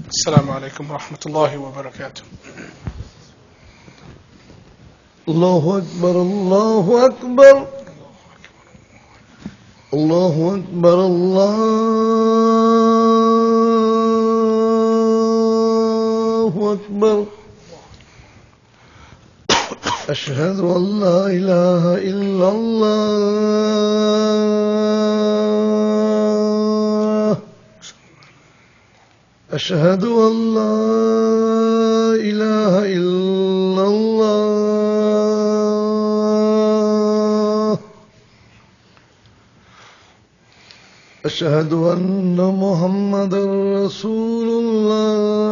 السلام عليكم ورحمة الله وبركاته. الله أكبر الله أكبر الله أكبر الله أكبر أشهد أن لا إله إلا الله أشهد أن لا إله إلا الله أشهد أن محمدا رسول الله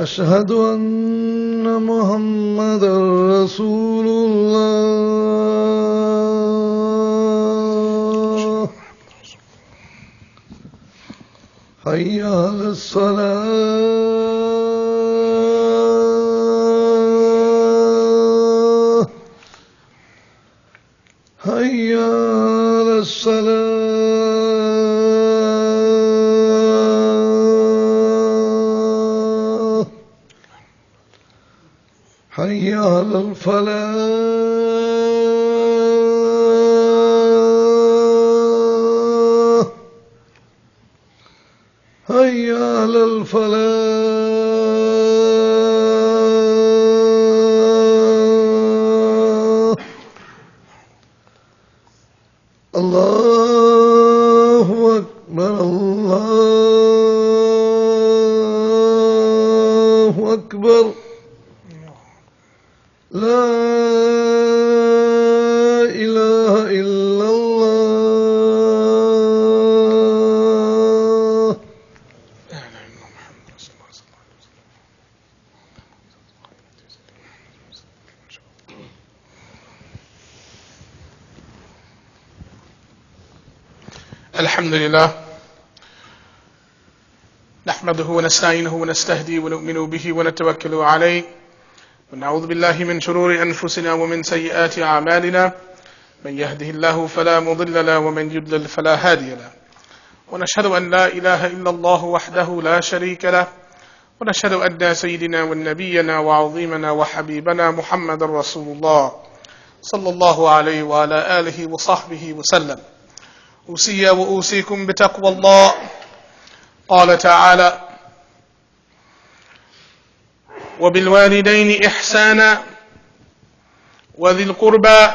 أشهد أن محمدا رسول الله حي على الصلاة حي على الصلاة حي على الفلاح حي على الفلاح الله أكبر الله أكبر لا إله إلا الله الحمد لله نحمده ونستعينه ونستهديه ونؤمن به ونتوكل عليه ونعوذ بالله من شرور أنفسنا ومن سيئات أعمالنا من يهده الله فلا مضل له ومن يضلل فلا هادي له ونشهد أن لا إله إلا الله وحده لا شريك له ونشهد أن سيدنا ونبينا وعظيمنا وحبيبنا محمد رسول الله صلى الله عليه وعلى آله وصحبه وسلم أوصي وأوصيكم بتقوى الله قال تعالى وبالوالدين إحسانا وذي القربى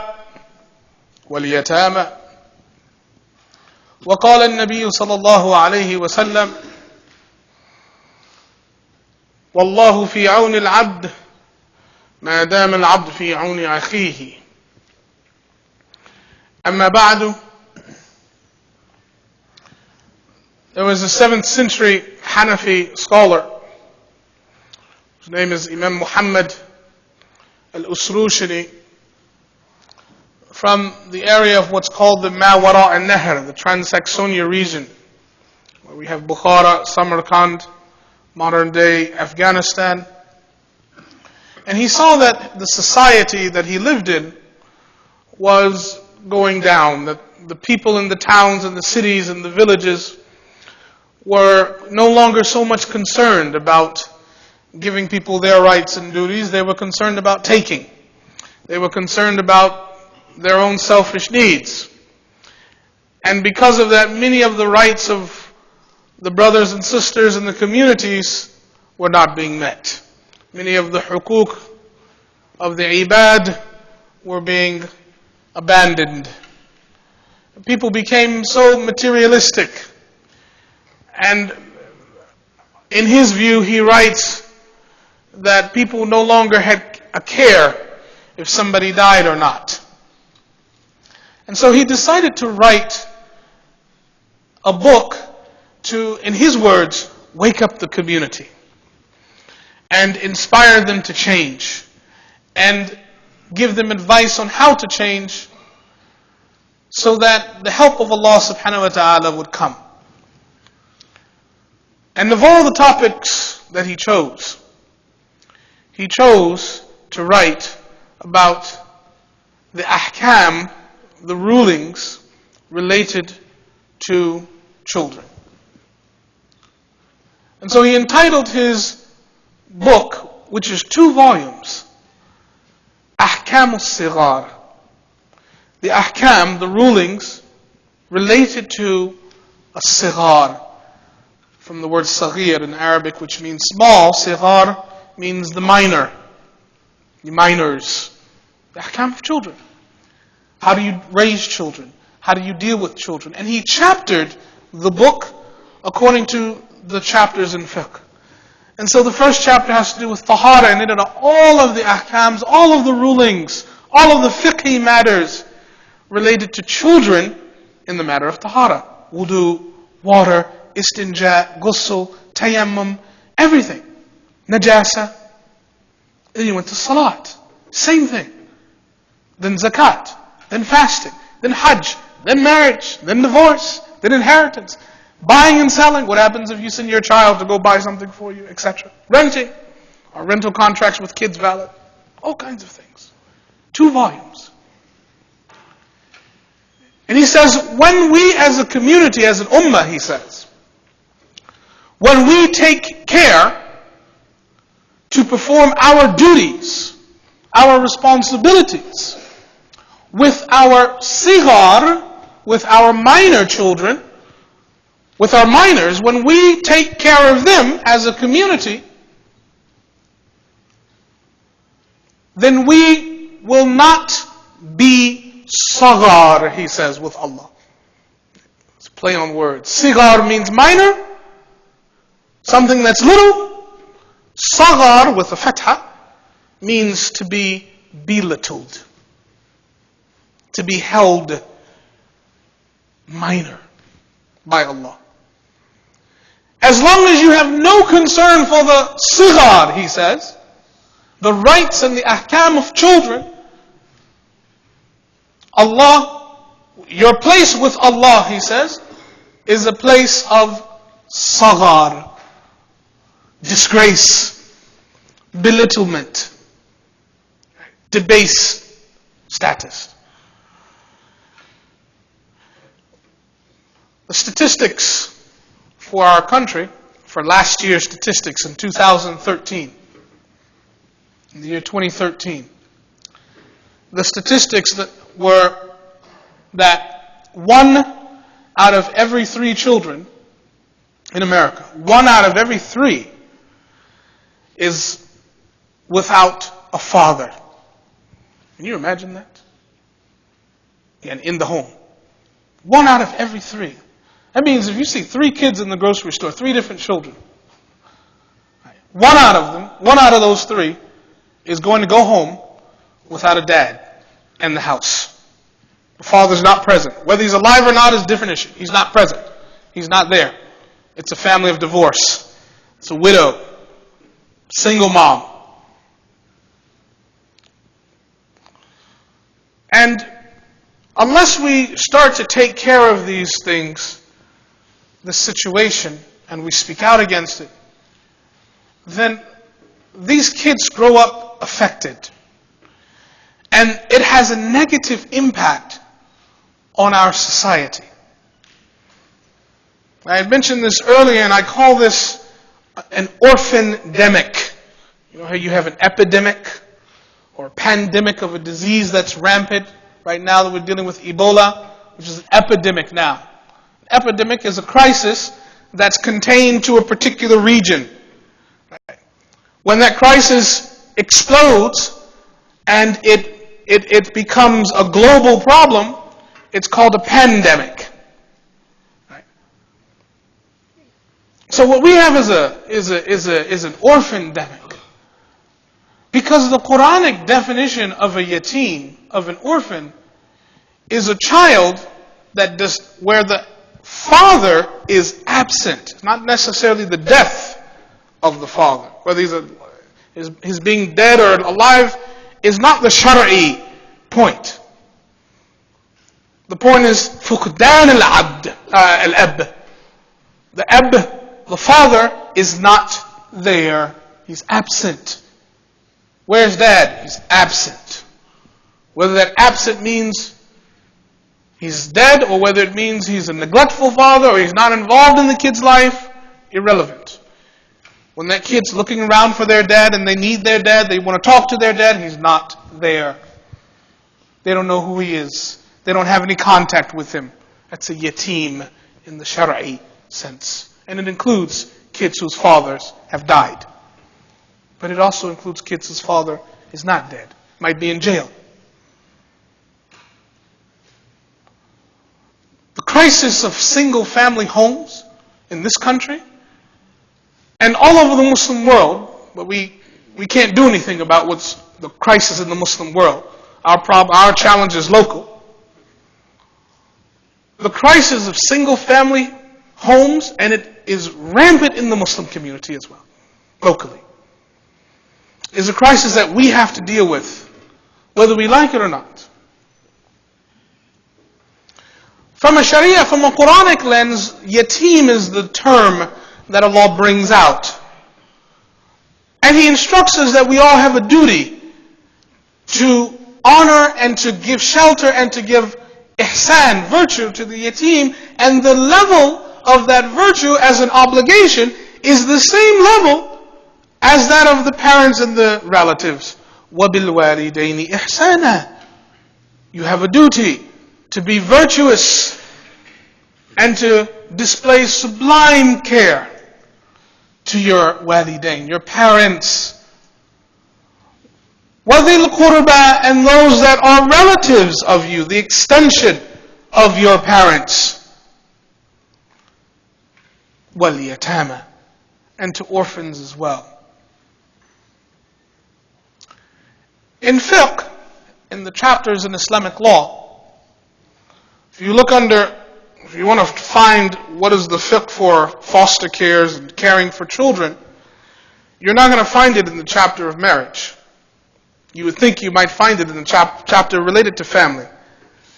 واليتامى وقال النبي صلى الله عليه وسلم والله في عون العبد ما دام العبد في عون أخيه أما بعد. There was a 7th century Hanafi scholar. His name is Imam Muhammad al-Usrushani, from the area of what's called the Mawara al-Nahr, the Trans-Saxonia region, where we have Bukhara, Samarkand, modern day Afghanistan. And he saw that the society that he lived in was going down, that the people in the towns and the cities and the villages were no longer so much concerned about giving people their rights and duties. They were concerned about taking. They were concerned about their own selfish needs. And because of that, many of the rights of the brothers and sisters in the communities were not being met. Many of the hukuk of the ibad were being abandoned. People became so materialistic. And in his view, he writes that people no longer had a care if somebody died or not. And so he decided to write a book to, in his words, wake up the community and inspire them to change and give them advice on how to change so that the help of Allah subhanahu wa ta'ala would come. And of all the topics that he chose to write about the ahkam, the rulings related to children. And so he entitled his book, which is 2 volumes, Ahkam al-Sighar. The ahkam, the rulings, related to al-Sighar, from the word saghir in Arabic, which means small. Sighar means the minor, the minors. The ahkam of children. How do you raise children? How do you deal with children? And he chaptered the book according to the chapters in fiqh. And so the first chapter has to do with tahara, and it are all of the ahkams, all of the rulings, all of the fiqhi matters related to children in the matter of tahara. Wudu, water, istinja, ghusl, tayammum, everything. Najasa. Then you went to salat. Same thing. Then zakat. Then fasting. Then hajj. Then marriage. Then divorce. Then inheritance. Buying and selling. What happens if you send your child to go buy something for you, etc. Renting. Or rental contracts with kids valid. All kinds of things. 2 volumes. And he says, when we as a community, as an ummah, he says, when we take care to perform our duties, our responsibilities, with our sighar, with our minor children, with our minors, when we take care of them as a community, then we will not be saghar, he says, with Allah. It's a play on words. Sighar means minor, something that's little. Saghar, with a fatha, means to be belittled, to be held minor by Allah. As long as you have no concern for the sighar, he says, the rights and the ahkam of children, Allah, your place with Allah, he says, is a place of saghar, disgrace, belittlement, debase status. The statistics for our country, for last year's statistics in 2013, in the year 2013, the statistics that were that 1 out of every 3 children in America, 1 out of every 3 is without a father. Can you imagine that? And in the home. 1 out of every 3. That means if you see 3 kids in the grocery store, 3 different children, 1 out of them, 1 out of those 3 is going to go home without a dad in the house. The father's not present. Whether he's alive or not is a different issue. He's not present. He's not there. It's a family of divorce. It's a widow. Single mom. And unless we start to take care of these things, this situation, and we speak out against it, then these kids grow up affected. And it has a negative impact on our society. I had mentioned this earlier, and I call this an orphan-demic. You know how you have an epidemic or a pandemic of a disease that's rampant right now that we're dealing with Ebola, which is an epidemic now. An epidemic is a crisis that's contained to a particular region. When that crisis explodes and it becomes a global problem, it's called a pandemic. So what we have is an orphan-demic. Because the Quranic definition of a yatim, of an orphan, is a child where the father is absent. It's not necessarily the death of the father. Whether he's being dead or alive is not the shara'i point. The point is fuqdan al-ab. The ab, the father, is not there. He's absent. Where's dad? He's absent. Whether that absent means he's dead, or whether it means he's a neglectful father or he's not involved in the kid's life, irrelevant. When that kid's looking around for their dad and they need their dad, they want to talk to their dad, he's not there. They don't know who he is. They don't have any contact with him. That's a yatim in the Shari'i sense. And it includes kids whose fathers have died. But it also includes kids whose father is not dead, might be in jail. The crisis of single-family homes in this country and all over the Muslim world, but we can't do anything about what's the crisis in the Muslim world. Our challenge is local. The crisis of single-family homes, and it is rampant in the Muslim community as well, locally, is a crisis that we have to deal with, whether we like it or not. From a Sharia, from a Quranic lens, yatim is the term that Allah brings out. And He instructs us that we all have a duty to honor and to give shelter and to give ihsan, virtue, to the yatim. And the level of that virtue as an obligation is the same level as that of the parents and the relatives. وَبِالْوَالِدَيْنِ إِحْسَانًا. You have a duty to be virtuous and to display sublime care to your walidain, your parents. وَذِي الْقُرْبَى, and those that are relatives of you, the extension of your parents. وَالْيَتَامَى, and to orphans as well. In fiqh, in the chapters in Islamic law, if you want to find what is the fiqh for foster cares and caring for children, you're not going to find it in the chapter of marriage. You would think you might find it in the chapter related to family.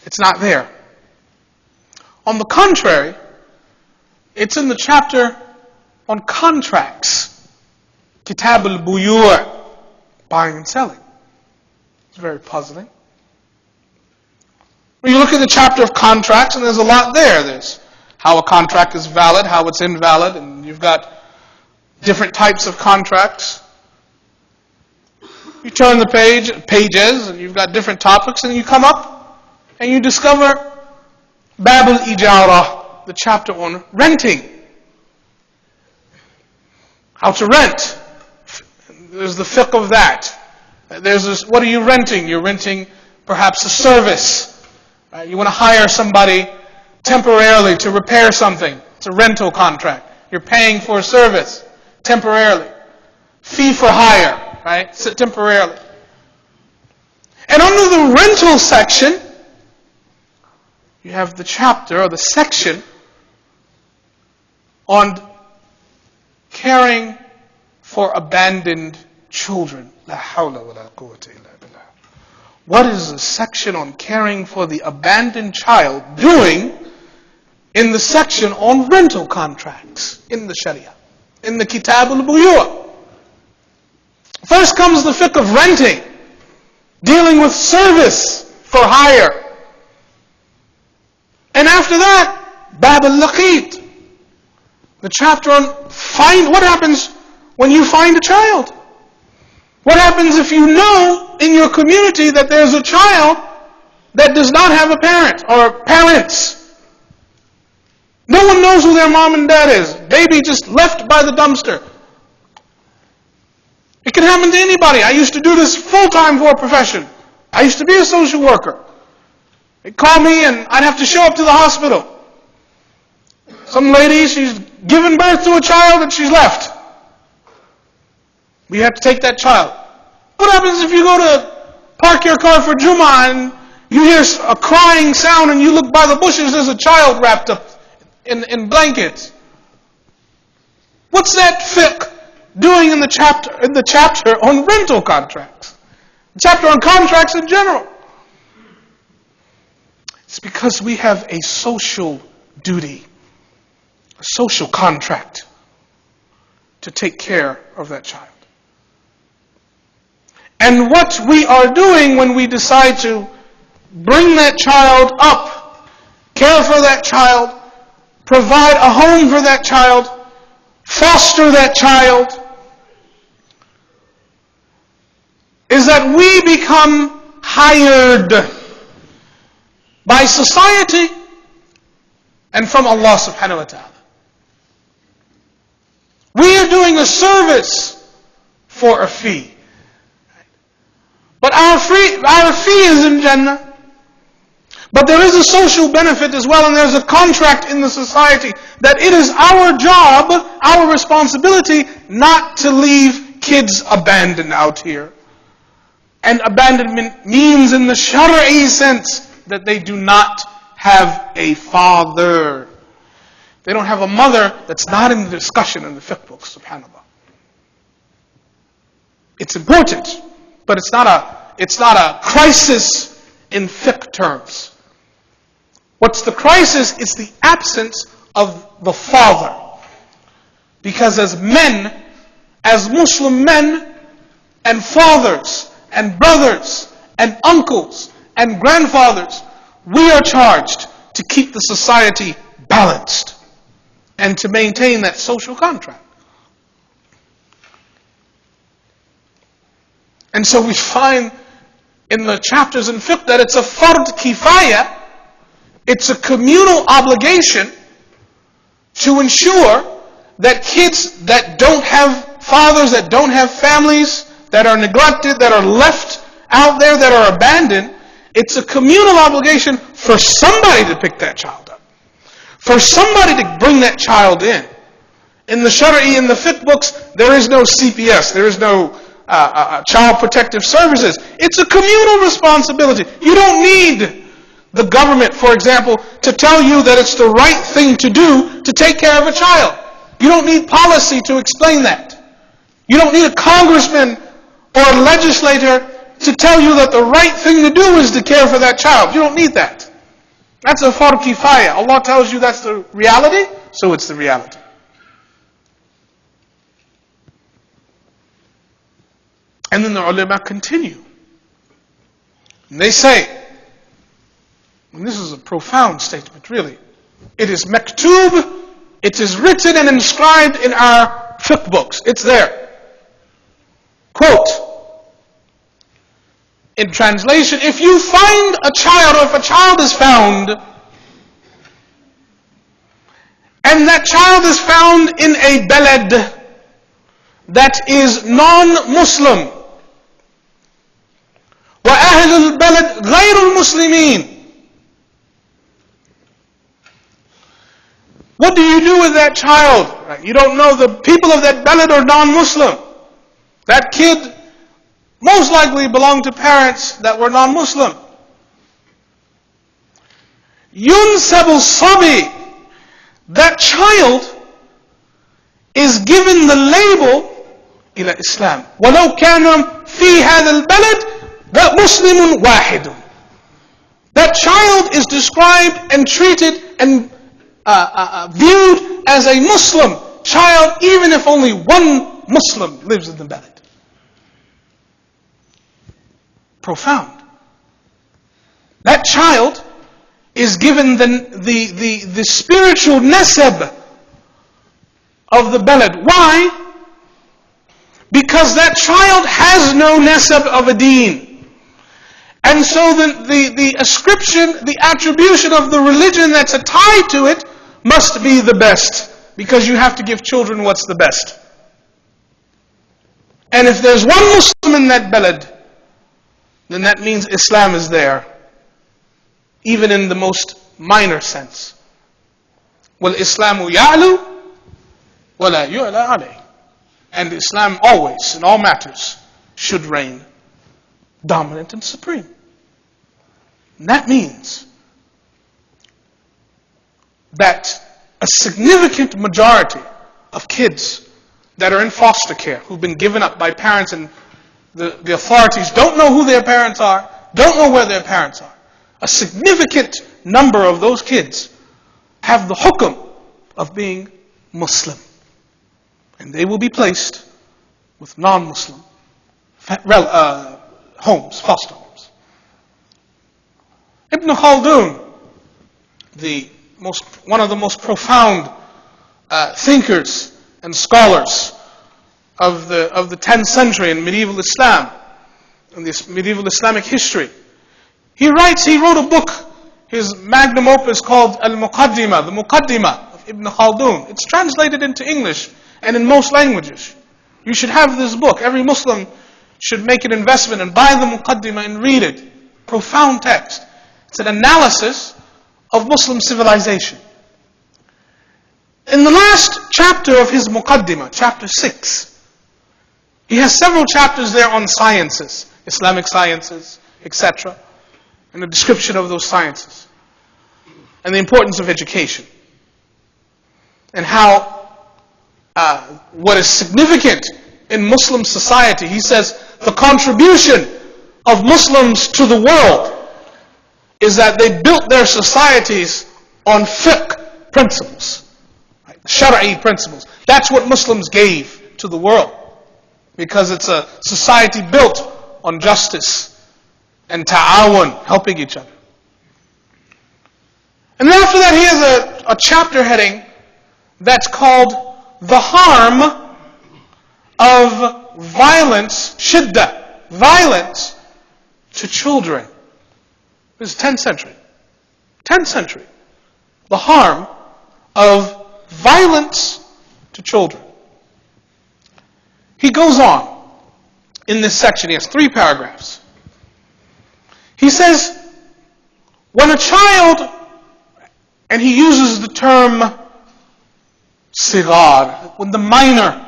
It's not there. On the contrary, it's in the chapter on contracts. Kitab al-Buyu', buying and selling. It's very puzzling. When you look at the chapter of contracts, and there's a lot there. There's how a contract is valid, how it's invalid, and you've got different types of contracts. You turn the pages, and you've got different topics, and you come up, and you discover Bab al-Ijara, the chapter on renting. How to rent. There's the fiqh of that. There's this, what are you renting? You're renting perhaps a service. You want to hire somebody temporarily to repair something. It's a rental contract. You're paying for a service temporarily. Fee for hire, right? Temporarily. And under the rental section, you have the chapter or the section on caring for abandoned children. La hawla wa la quwwata illa billah. What is the section on caring for the abandoned child doing in the section on rental contracts in the Sharia, in the Kitab al-Buyu'? First comes the fiqh of renting, dealing with service for hire. And after that, Bab al-Laqit, the chapter on what happens when you find a child. What happens if you know in your community that there's a child that does not have a parent or parents? No one knows who their mom and dad is. Baby just left by the dumpster. It can happen to anybody. I used to do this full-time for a profession. I used to be a social worker. They'd call me and I'd have to show up to the hospital. Some lady, she's given birth to a child and she's left. We have to take that child. What happens if you go to park your car for Jummah and you hear a crying sound and you look by the bushes, there's a child wrapped up in blankets? What's that fiqh doing in the chapter on rental contracts? The chapter on contracts in general. It's because we have a social duty, a social contract to take care of that child. And what we are doing when we decide to bring that child up care for that child, provide a home for that child, foster that child, is that we become hired by society and from Allah subhanahu wa ta'ala. We are doing a service for a fee. But our fee is in Jannah. But there is a social benefit as well, and there's a contract in the society that it is our job, our responsibility, not to leave kids abandoned out here. And abandonment means in the Shari'i sense that they do not have a father. They don't have a mother. That's not in the discussion in the fiqh books, subhanAllah. It's important, but it's not a crisis in fiqh terms. What's the crisis? It's the absence of the father. Because as men, as Muslim men, and fathers, and brothers, and uncles, and grandfathers, we are charged to keep the society balanced and to maintain that social contract. And so we find in the chapters in fiqh that it's a fard kifaya, it's a communal obligation to ensure that kids that don't have fathers, that don't have families, that are neglected, that are left out there, that are abandoned, it's a communal obligation for somebody to pick that child up. For somebody to bring that child in. In the Shari'i, in the fiqh books, there is no CPS, there is no child protective services. It's a communal responsibility. You don't need the government, for example, to tell you that it's the right thing to do to take care of a child. You don't need policy to explain that. You don't need a congressman or a legislator to tell you that the right thing to do is to care for that child. You don't need that. That's a fard kifaya. Allah tells you that's the reality, so it's the reality. And then the ulama continue. And they say, and this is a profound statement, really. It is maktub, it is written and inscribed in our fiqh books. It's there. Quote, in translation, if you find a child, or if a child is found, and that child is found in a balad that is non-Muslim, وَأَهْلُ الْبَلَدِ غَيْرُ الْمُسْلِمِينَ, what do you do with that child? Right? You don't know the people of that balad are non-Muslim. That kid most likely belonged to parents that were non-Muslim. Yunsabu sabi, that child is given the label ila Islam. وَلَوْ كَانَ فِي هَذَا الْبَلَدِ مُسْلِمٌ وَاحِدٌ. That child is described and treated and viewed as a Muslim child, even if only one Muslim lives in the balad. Profound. That child is given the spiritual nasab of the balad. Why? Because that child has no nasab of a deen. And so the ascription, the attribution of the religion that's tied to it must be the best. Because you have to give children what's the best. And if there's one Muslim in that balad, then that means Islam is there. Even in the most minor sense. وَالْإِسْلَامُ يَعْلُو وَلَا يُعْلَى عَلَيْهِ. And Islam always, in all matters, should reign dominant and supreme. And that means that a significant majority of kids that are in foster care, who've been given up by parents, and the authorities don't know who their parents are, don't know where their parents are. A significant number of those kids have the hukum of being Muslim. And they will be placed with non-Muslim homes, foster homes. Ibn Khaldun, one of the most profound thinkers and scholars of the 10th century in medieval Islam, in this medieval Islamic history. He wrote a book, his magnum opus called Al-Muqaddimah, the Muqaddimah of Ibn Khaldun. It's translated into English and in most languages. You should have this book. Every Muslim should make an investment and buy the Muqaddimah and read it. Profound text. It's an analysis of Muslim civilization. In the last chapter of his Muqaddimah, chapter 6, he has several chapters there on sciences, Islamic sciences, etc., and a description of those sciences, and the importance of education, and how what is significant in Muslim society. He says the contribution of Muslims to the world is that they built their societies on fiqh principles, right? Shari'i principles. That's what Muslims gave to the world, because it's a society built on justice and ta'awun, helping each other. And then after that he has a chapter heading that's called The Harm of Violence, Shiddah, violence to children. This is 10th century. 10th century. The harm of violence to children. He goes on in this section. He has 3 paragraphs. He says, when a child, and he uses the term sigar, when the minor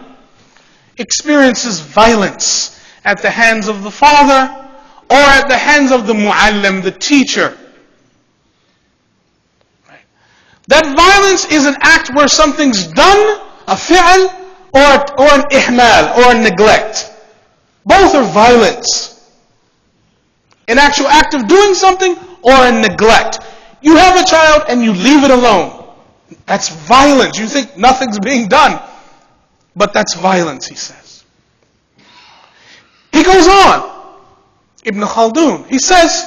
experiences violence at the hands of the father or at the hands of the muallim, the teacher. Right? That violence is an act where something's done, a fi'al, or an ihmal, or a neglect. Both are violence. An actual act of doing something or a neglect. You have a child and you leave it alone. That's violence. You think nothing's being done, but that's violence, he says. He goes on, Ibn Khaldun. He says,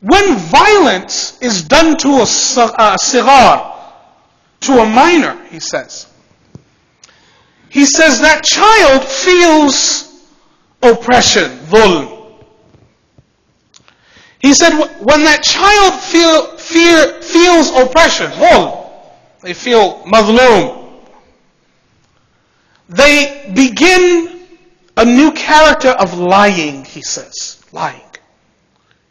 when violence is done to a sigar, to a minor, he says that child feels oppression, dhulm. He said when that child feels oppression, dhulm, they feel madhloom, they begin a new character of lying, he says. Lying.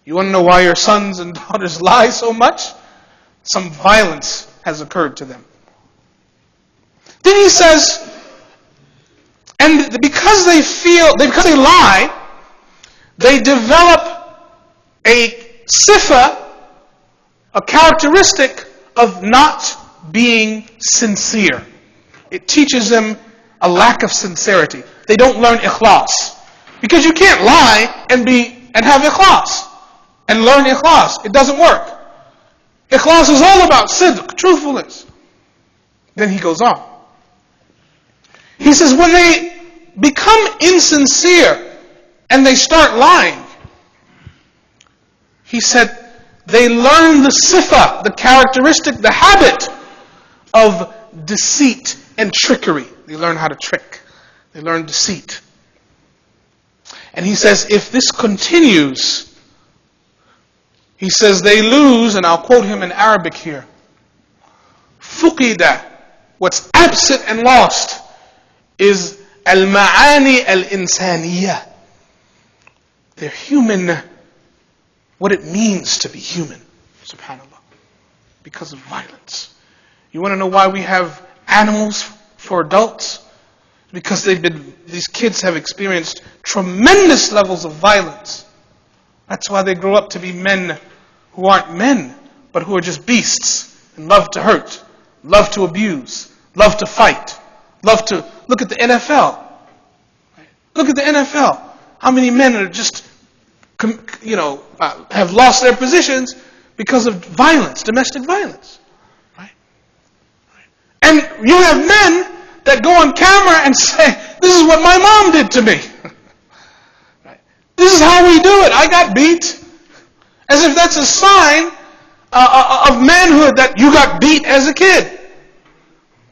You want to know why your sons and daughters lie so much? Some violence has occurred to them. Then he says, and because they lie, they develop a sifa, a characteristic of not being sincere. It teaches them a lack of sincerity. They don't learn ikhlas. Because you can't lie and have ikhlas and learn ikhlas. It doesn't work. Ikhlas is all about sidq, truthfulness. Then he goes on. He says when they become insincere and they start lying, he said they learn the sifa, the characteristic, the habit of deceit and trickery. They learn how to trick. They learn deceit. And he says if this continues, he says they lose, and I'll quote him in Arabic here, fuqida, what's absent and lost is al-ma'ani al-insaniyah. They're human, what it means to be human, subhanAllah, because of violence. You want to know why we have animals for adults? Because these kids have experienced tremendous levels of violence. That's why they grow up to be men who aren't men, but who are just beasts and love to hurt, love to abuse, love to fight, love to look at the NFL. Look at the NFL. How many men are just, have lost their positions because of violence, domestic violence, right? And you have men that go on camera and say, "This is what my mom did to me." Right? This is how we do it. I got beat. As if that's a sign of manhood that you got beat as a kid.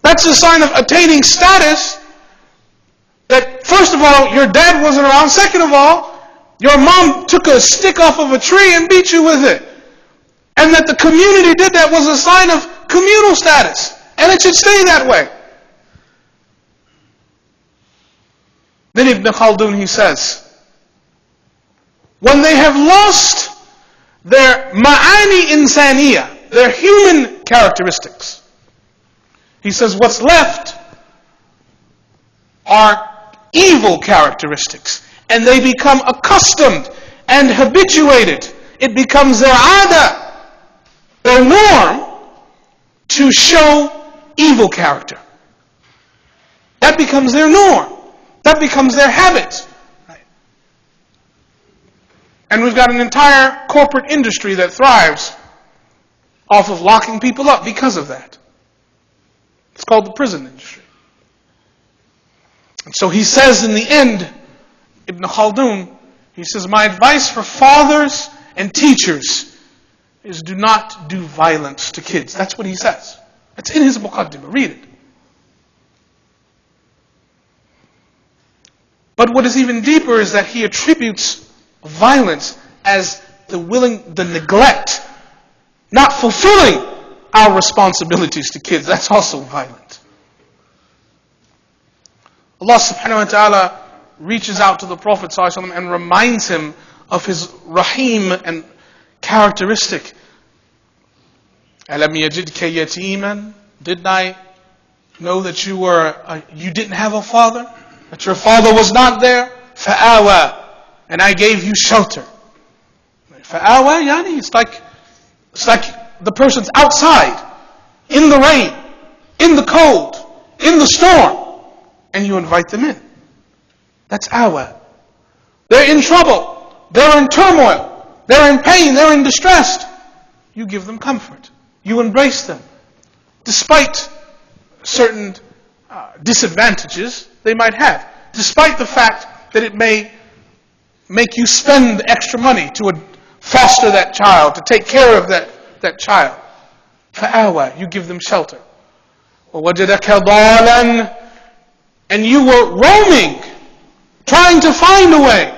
That's a sign of attaining status that, first of all, your dad wasn't around. Second of all, your mom took a stick off of a tree and beat you with it. And that the community did that was a sign of communal status. And it should stay that way. Then Ibn Khaldun, he says, when they have lost their ma'ani insaniya, their human characteristics, he says what's left are evil characteristics. And they become accustomed and habituated. It becomes their ada, their norm, to show evil character. That becomes their norm. That becomes their habit. And we've got an entire corporate industry that thrives off of locking people up because of that. It's called the prison industry. And so he says in the end, Ibn Khaldun, he says, my advice for fathers and teachers is do not do violence to kids. That's what he says. That's in his muqaddimah. Read it. But what is even deeper is that he attributes violence as the neglect, not fulfilling our responsibilities to kids. That's also violent. Allah subhanahu wa ta'ala reaches out to the Prophet ﷺ and reminds him of his rahim and characteristic. Alam yajidka yatiman? Didn't I know that you didn't have a father? That your father was not there? Fa'awa. And I gave you shelter. Fa'awa, yani, it's like the person's outside, in the rain, in the cold, in the storm, and you invite them in. That's awa. They're in trouble. They're in turmoil. They're in pain. They're in distress. You give them comfort. You embrace them. Despite certain disadvantages they might have. Despite the fact that it may make you spend extra money to foster that child, to take care of that child. Fa'awa, you give them shelter. وَوَجَدَكَ ضَالًا, and you were roaming, trying to find a way.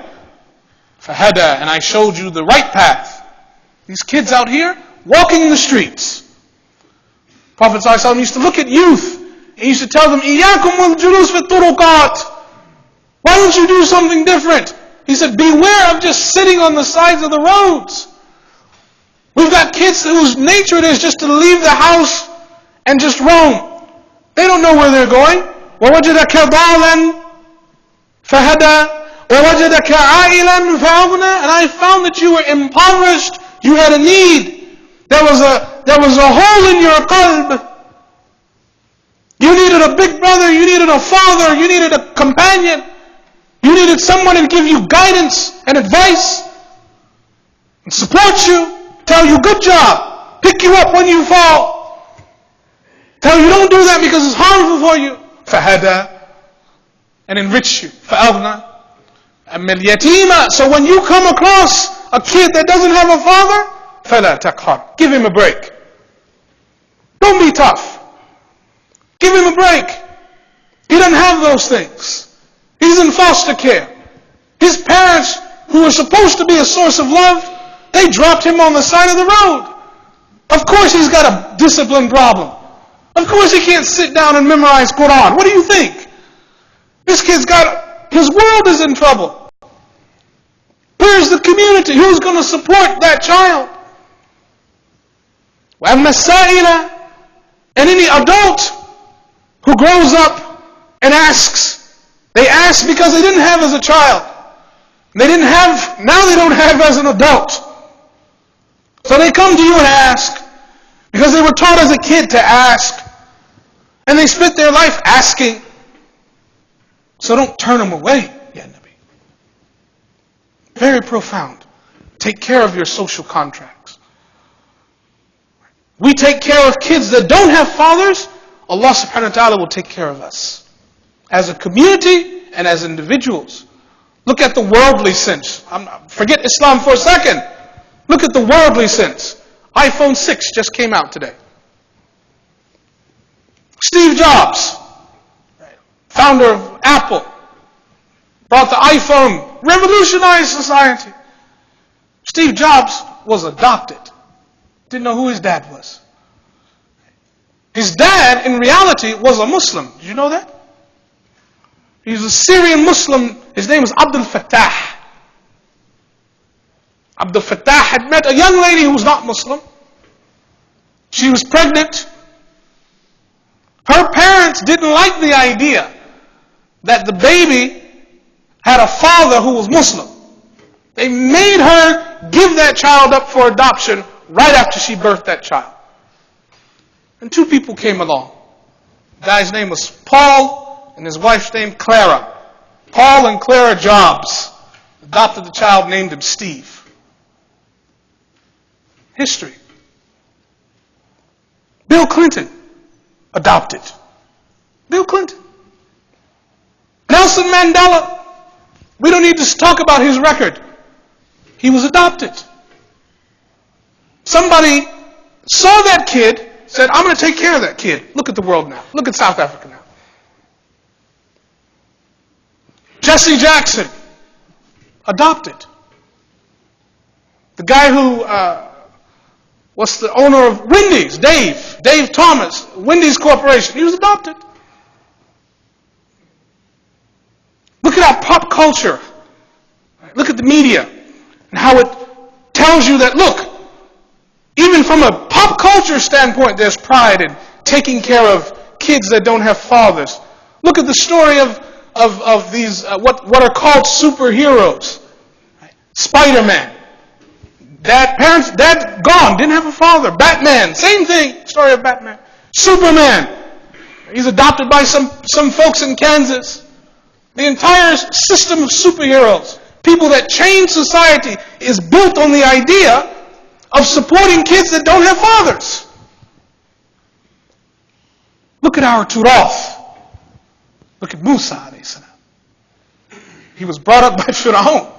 فَهَدَى, and I showed you the right path. These kids out here, walking the streets. Prophet ﷺ used to look at youth, and used to tell them, إِيَّاكُمْ وَالْجُلُوسِ فِي الطُّرُقَاتِ. Why don't you do something different? He said, beware of just sitting on the sides of the roads. We've got kids whose nature it is just to leave the house and just roam. They don't know where they're going. وَوَجَدَكَ ضَالًا فَهَدَى وَوَجَدَكَ عَائِلًا فَأَغْنَى. And I found that you were impoverished. You had a need. There was a hole in your qalb. You needed a big brother. You needed a father. You needed a companion. You needed someone to give you guidance and advice and support you, tell you good job, pick you up when you fall, tell you don't do that because it's harmful for you. فَهَدَى, and enrich you. فَأَغْنَى, أَمَّا الْيَتِيمَ. So when you come across a kid that doesn't have a father, فَلَا تَقْهَرْ, give him a break. Don't be tough. Give him a break. He doesn't have those things. He's in foster care. His parents, who were supposed to be a source of love, they dropped him on the side of the road. Of course he's got a discipline problem. Of course he can't sit down and memorize Quran. What do you think? This kid's his world is in trouble. Where's the community? Who's going to support that child? وَأَمَّا السَّائِلَ, and any adult who grows up and asks, they ask because they didn't have as a child. Now they don't have as an adult. So they come to you and ask because they were taught as a kid to ask. And they spent their life asking. So don't turn them away, Ya Nabi. Very profound. Take care of your social contracts. We take care of kids that don't have fathers. Allah subhanahu wa ta'ala will take care of us. As a community and as individuals. Look at the worldly sense. Forget Islam for a second. Look at the worldly sense. iPhone 6 just came out today. Steve Jobs, founder of Apple, brought the iPhone, revolutionized society. Steve Jobs was adopted. Didn't know who his dad was. His dad, in reality, was a Muslim. Did you know that? He was a Syrian Muslim. His name was Abdul Fattah. Abdul Fattah had met a young lady who was not Muslim. She was pregnant. Her parents didn't like the idea that the baby had a father who was Muslim. They made her give that child up for adoption right after she birthed that child. And two people came along. The guy's name was Paul and his wife's name Clara. Paul and Clara Jobs adopted the child, named him Steve. History. Bill Clinton adopted. Bill Clinton. Nelson Mandela. We don't need to talk about his record. He was adopted. Somebody saw that kid, said, I'm going to take care of that kid. Look at the world now. Look at South Africa now. Jesse Jackson, adopted. The guy who was the owner of Wendy's, Dave Thomas, Wendy's Corporation, he was adopted. Look at our pop culture. Look at the media and how it tells you that, look, even from a pop culture standpoint, there's pride in taking care of kids that don't have fathers. Look at the story of these, what are called superheroes. Spider-Man. Dad gone, didn't have a father. Batman, same thing, story of Batman. Superman, he's adopted by some folks in Kansas. The entire system of superheroes, people that change society, is built on the idea of supporting kids that don't have fathers. Look at our Turath. Look at Musa alayhi salam. He was brought up by Fir'aun.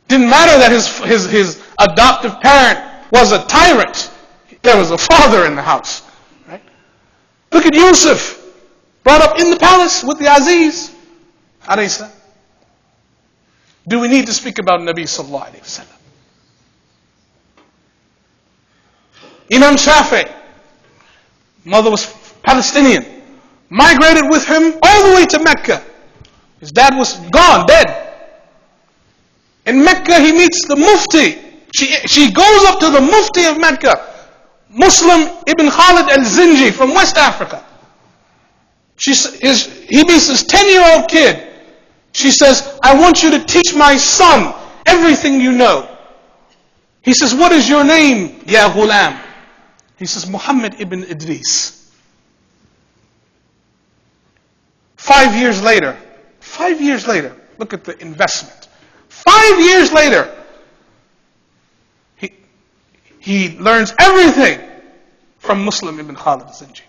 Didn't matter that his adoptive parent was a tyrant. There was a father in the house. Right? Look at Yusuf, brought up in the palace with the Aziz alayhi salam. Do we need to speak about Nabi sallallahu alayhi wa sallam? Imam Shafi, mother was Palestinian, migrated with him all the way to Mecca. His dad was gone, dead. In Mecca, he meets the Mufti. She goes up to the Mufti of Mecca, Muslim Ibn Khalid al-Zinji from West Africa. He meets this 10-year-old kid. She says, I want you to teach my son everything you know. He says, what is your name, Ya Ghulam? He says, Muhammad ibn Idris. 5 years later, look at the investment. 5 years later, he learns everything from Muslim Ibn Khalid al-Zinji.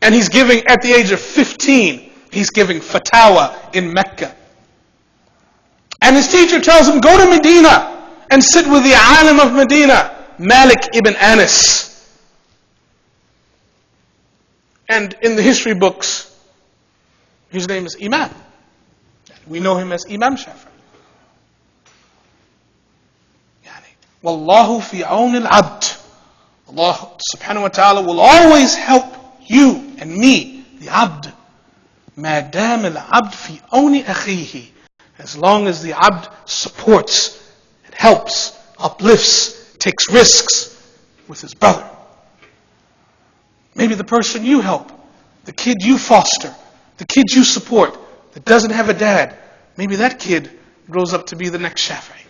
And he's giving, at the age of 15, he's giving fatwa in Mecca. And his teacher tells him, go to Medina and sit with the alim of Medina, Malik ibn Anas. And in the history books, his name is Imam. We know him as Imam Shafi. Wallahu fi awn al-abd. Allah subhanahu wa ta'ala will always help you and me, the abd. Ma dam al-abd fi awn akhihi. As long as the abd supports, it helps, uplifts, takes risks with his brother. Maybe the person you help, the kid you foster, the kid you support that doesn't have a dad, maybe that kid grows up to be the next Shafi'i.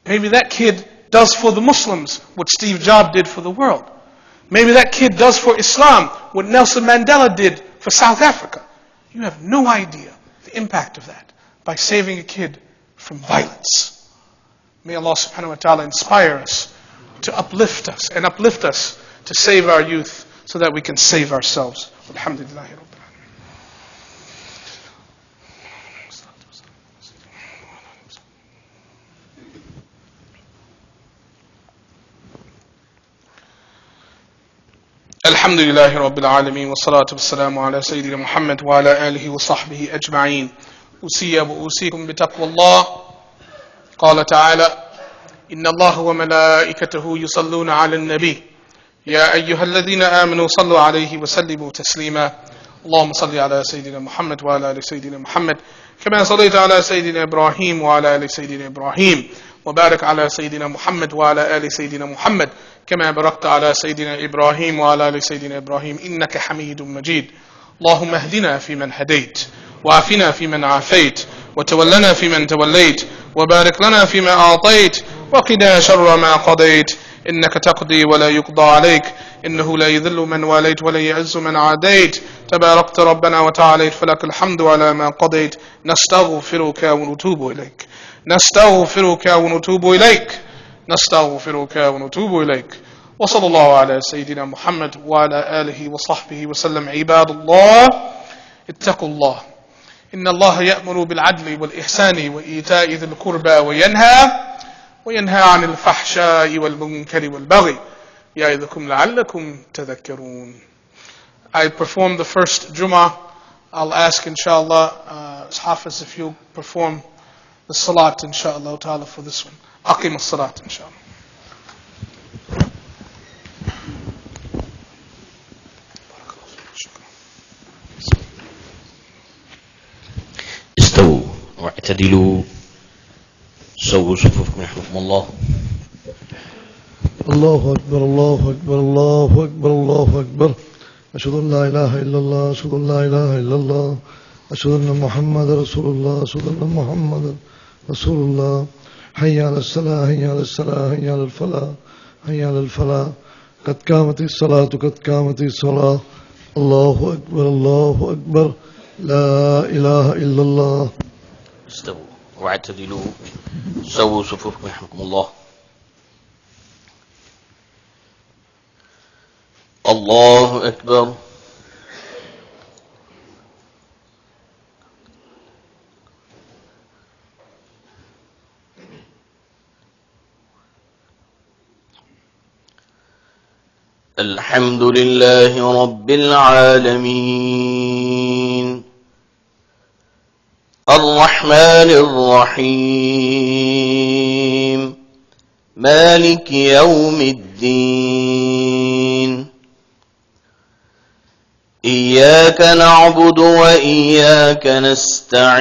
Maybe that kid does for the Muslims what Steve Jobs did for the world. Maybe that kid does for Islam what Nelson Mandela did for South Africa. You have no idea the impact of that by saving a kid from violence. May Allah subhanahu wa ta'ala inspire us to uplift us to save our youth so that we can save ourselves. Alhamdulillah. الحمد لله رب العالمين والصلاة والسلام على سيدنا محمد وعلى آله وصحبه أجمعين. أوصي وأوصيكم بتقوى الله. قال تعالى: إن الله وملائكته يصلون على النبي يا أيها الذين آمنوا صلوا عليه وسلموا تسليما. اللهم صل على سيدنا محمد وعلى آل سيدنا محمد كما صليت على سيدنا إبراهيم وعلى آل سيدنا إبراهيم، وبارك على سيدنا محمد وعلى آل سيدنا محمد كما باركت على سيدنا إبراهيم وعلى آل سيدنا إبراهيم إنك حميد مجيد. اللهم اهدنا فيمن هديت، وعافنا فيمن عافيت، وتولنا فيمن توليت، وبارك لنا فيما أعطيت، وقنا شر ما قضيت، إنك تقضي ولا يقضى عليك، إنه لا يذل من واليت ولا يعز من عاديت، تباركت ربنا وتعاليت، فلك الحمد على ما قضيت. نستغفرك ونتوب إليك، نستغفرك ونتوب إليك، نستغفرك ونتوب إليك. وصلى الله على سيدنا محمد وعلى آله وصحبه وسلم. عباد الله، اتقوا الله، إن الله يأمر بالعدل والإحسان وإيتاء ذي القربى وينهى عن الفحشاء والمنكر والبغي يعظكم لعلكم تذكرون. I performed the first Jummah. I'll ask inshallah Hafiz if you perform the salat inshallah ta'ala for this one. Aqim as-salat inshallah. استووا واعتدلوا سووا صفوفكم يرحمكم الله. الله أكبر الله أكبر الله أكبر الله أكبر. أشهد أن لا إله إلا الله أشهد أن لا إله إلا الله أشهد أن محمد رسول الله أشهد أن محمد رسول الله. حي على الصلاة حي على الصلاة حي على الفلاح حي على الفلاح. قد قامت الصلاة قد قامت الصلاة. الله أكبر الله أكبر. لا إله إلا الله. استووا واعتدلوا سووا صفوفكم يرحمكم الله. الله أكبر. الحمد لله رب العالمين الرحمن الرحيم مالك يوم الدين. إياك نعبد وإياك نستعين.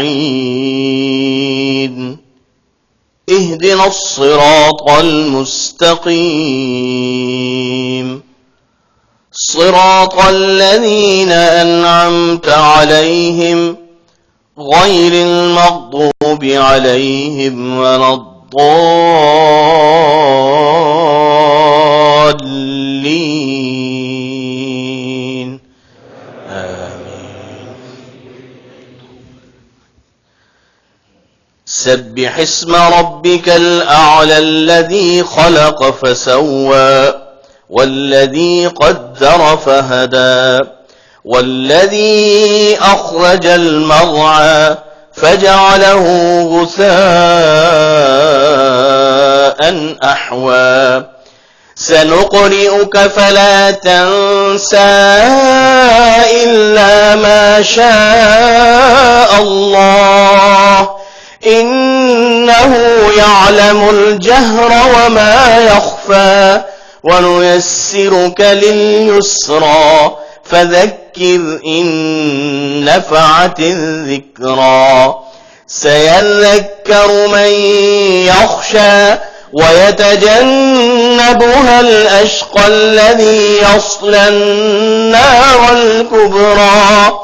اهدنا الصراط المستقيم صراط الذين أنعمت عليهم غير المغضوب عليهم ولا الضالين. آمين. سبح اسم ربك الأعلى الذي خلق فسوى والذي قدر فهدى والذي أخرج المرعى فجعله غثاء أحوى. سنقرئك فلا تنسى إلا ما شاء الله إنه يعلم الجهر وما يخفى. ونيسرك لليسرى فذكر إن نفعت الذكرى. سيذكر من يخشى ويتجنبها الأشقى الذي يصلى النار الكبرى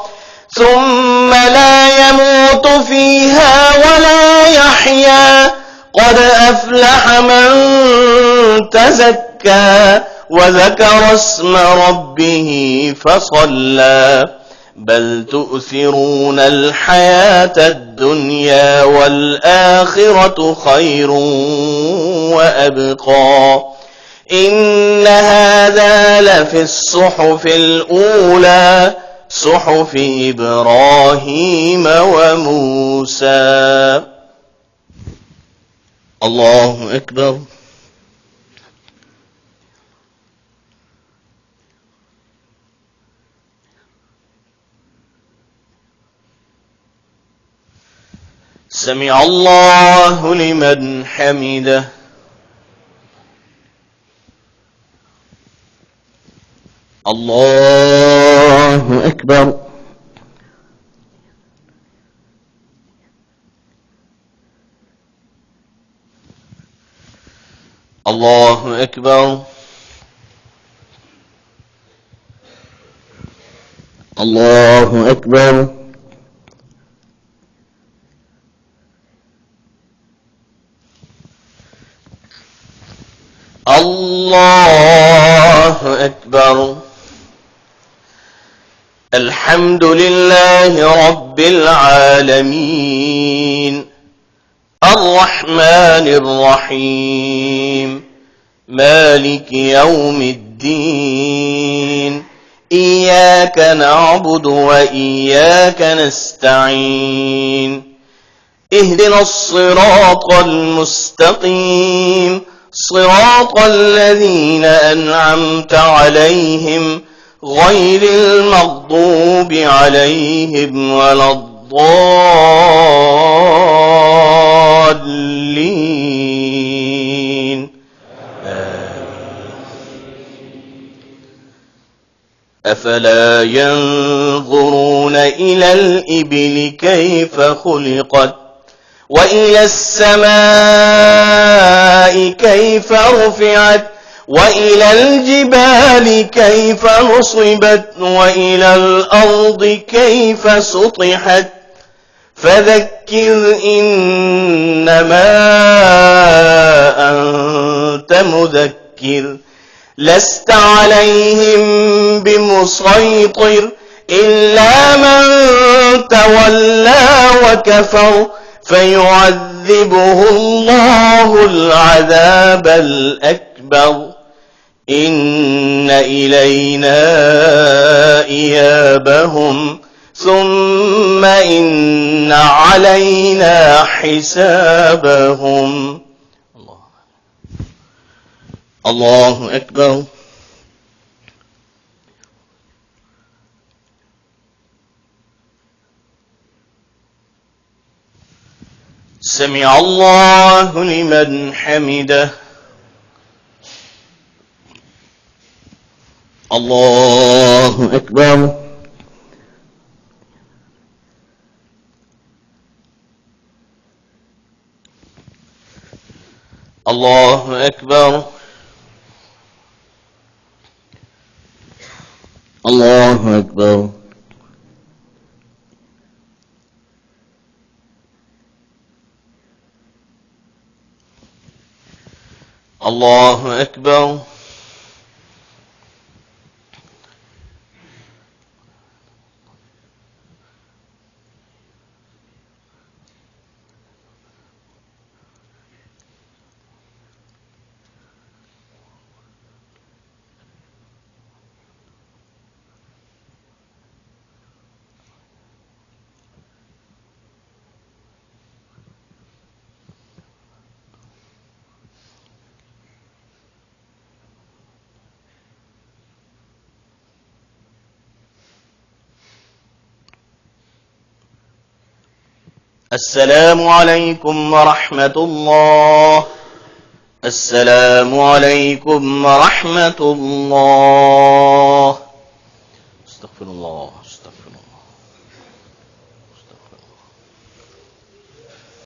ثم لا يموت فيها ولا يحيا. قد أفلح من تزكى وذكر اسم ربه فصلى. بل تؤثرون الحياة الدنيا والآخرة خير وأبقى. إن هذا لفي الصحف الأولى صحف إبراهيم وموسى. الله أكبر. سمع الله لمن حمده. الله أكبر. الله أكبر. الله أكبر. الله أكبر. الحمد لله رب العالمين الرحمن الرحيم مالك يوم الدين إياك نعبد وإياك نستعين اهدنا الصراط المستقيم صراط الذين أنعمت عليهم غير المغضوب عليهم ولا الضالين. أفلا ينظرون إلى الإبل كيف خلقت وإلى السماء كيف رفعت وإلى الجبال كيف نصبت وإلى الأرض كيف سطحت فذكر إنما أنت مذكر لست عليهم بمسيطر إلا من تولى وكفر فيعذبه الله العذاب الأكبر إن إلينا إيابهم ثم إن علينا حسابهم. الله أكبر. سمع الله لمن حمده. الله أكبر. الله أكبر. الله أكبر. الله أكبر. السلام عليكم ورحمة الله. السلام عليكم ورحمة الله. استغفر الله.